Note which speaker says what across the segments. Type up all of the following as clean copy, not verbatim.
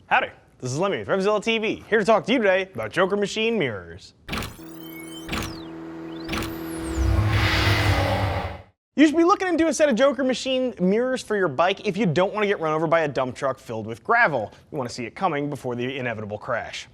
Speaker 1: Howdy, this is Lemmy with RevZilla TV, here to talk to you today about Joker Machine mirrors. You should be looking into a set of Joker Machine mirrors for your bike if you don't want to get run over by a dump truck filled with gravel. You want to see it coming before the inevitable crash.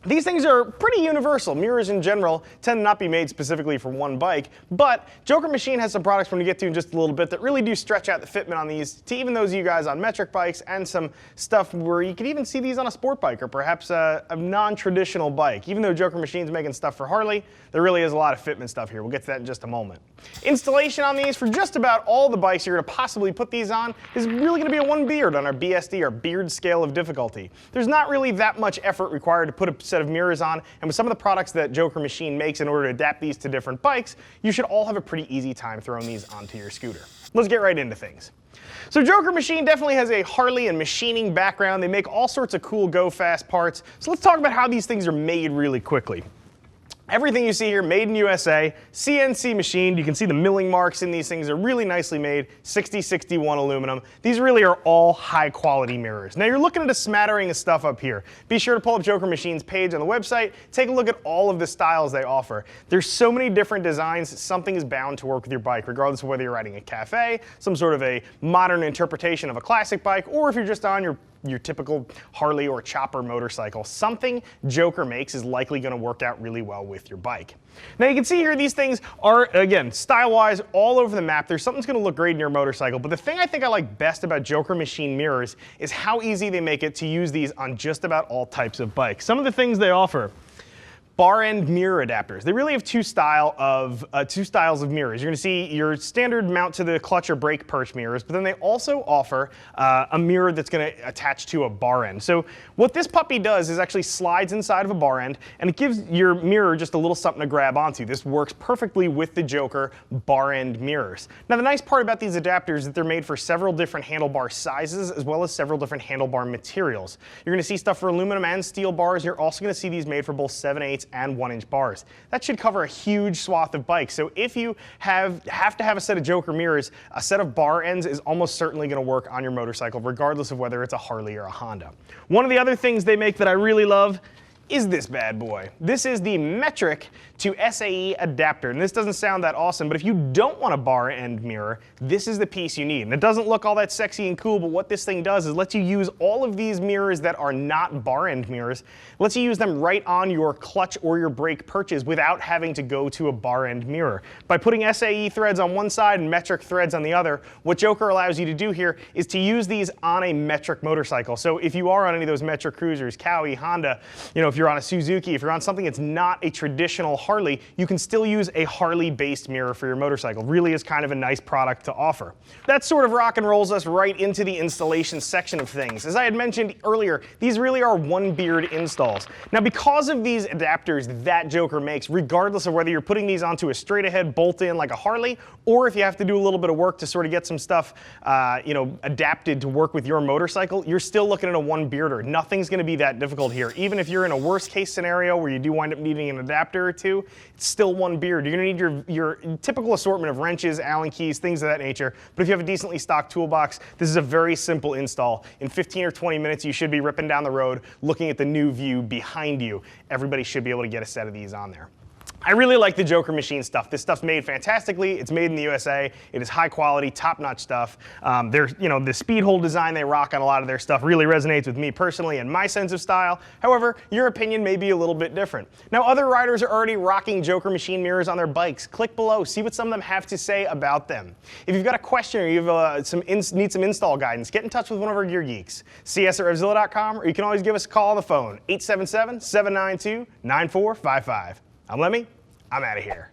Speaker 1: These things are pretty universal. Mirrors in general tend to not be made specifically for one bike, but Joker Machine has some products we're going to get to in just a little bit that really do stretch out the fitment on these to even those of you guys on metric bikes, and some stuff where you could even see these on a sport bike or perhaps a non-traditional bike. Even though Joker Machine's making stuff for Harley, there really is a lot of fitment stuff here. We'll get to that in just a moment. Installation on these for just about all the bikes you're going to possibly put these on is really going to be a one beard on our BSD, our beard scale of difficulty. There's not really that much effort required to put a set of mirrors on, and with some of the products that Joker Machine makes in order to adapt these to different bikes, you should all have a pretty easy time throwing these onto your scooter. Let's get right into things. So Joker Machine definitely has a Harley and machining background. They make all sorts of cool go-fast parts. So let's talk about how these things are made really quickly. Everything you see here, made in USA, CNC machined. You can see the milling marks in these things are really nicely made, 6061 aluminum. These really are all high quality mirrors. Now you're looking at a smattering of stuff up here. Be sure to pull up Joker Machine's page on the website, take a look at all of the styles they offer. There's so many different designs, something is bound to work with your bike, regardless of whether you're riding a cafe, some sort of a modern interpretation of a classic bike, or if you're just on your typical Harley or chopper motorcycle. Something Joker makes is likely going to work out really well with your bike. Now you can see here these things are, again, style-wise all over the map. There's something that's going to look great in your motorcycle, but the thing I think I like best about Joker Machine mirrors is how easy they make it to use these on just about all types of bikes. Some of the things they offer: bar end mirror adapters. They really have two styles of mirrors. You're going to see your standard mount to the clutch or brake perch mirrors, but then they also offer a mirror that's going to attach to a bar end. So what this puppy does is actually slides inside of a bar end, and it gives your mirror just a little something to grab onto. This works perfectly with the Joker bar end mirrors. Now the nice part about these adapters is that they're made for several different handlebar sizes as well as several different handlebar materials. You're going to see stuff for aluminum and steel bars. You're also going to see these made for both 7/8 and 1-inch bars. That should cover a huge swath of bikes. So if you have to have a set of Joker mirrors, a set of bar ends is almost certainly going to work on your motorcycle, regardless of whether it's a Harley or a Honda. One of the other things they make that I really love is this bad boy. This is the metric to Sae Adapter, and this doesn't sound that awesome, but if you don't want a bar end mirror, this is the piece you need. And it doesn't look all that sexy and cool, but what this thing does is lets you use all of these mirrors that are not bar end mirrors, lets you use them right on your clutch or your brake perches without having to go to a bar end mirror. By putting Sae threads on one side and metric threads on the other, what Joker allows you to do here is to use these on a metric motorcycle. So if you are on any of those metric cruisers, Cowie, Honda, if you're on a Suzuki, if you're on something that's not a traditional Harley, you can still use a Harley-based mirror for your motorcycle. Really is kind of a nice product to offer. That sort of rock and rolls us right into the installation section of things. As I had mentioned earlier, these really are one beard installs. Now because of these adapters that Joker makes, regardless of whether you're putting these onto a straight ahead bolt in like a Harley, or if you have to do a little bit of work to sort of get some stuff adapted to work with your motorcycle, you're still looking at a one bearder. Nothing's going to be that difficult here. Even if you're in a worst case scenario where you do wind up needing an adapter or two, it's still one beard. You're going to need your typical assortment of wrenches, Allen keys, things of that nature. But if you have a decently stocked toolbox, this is a very simple install. In 15 or 20 minutes, you should be ripping down the road looking at the new view behind you. Everybody should be able to get a set of these on there. I really like the Joker Machine stuff. This stuff's made fantastically. It's made in the USA. It is high quality, top-notch stuff. The speed hole design they rock on a lot of their stuff really resonates with me personally and my sense of style. However, your opinion may be a little bit different. Now, other riders are already rocking Joker Machine mirrors on their bikes. Click below, see what some of them have to say about them. If you've got a question or you have need some install guidance, get in touch with one of our gear geeks. See us at RevZilla.com, or you can always give us a call on the phone, 877-792-9455. I'm Lemmy. I'm out of here.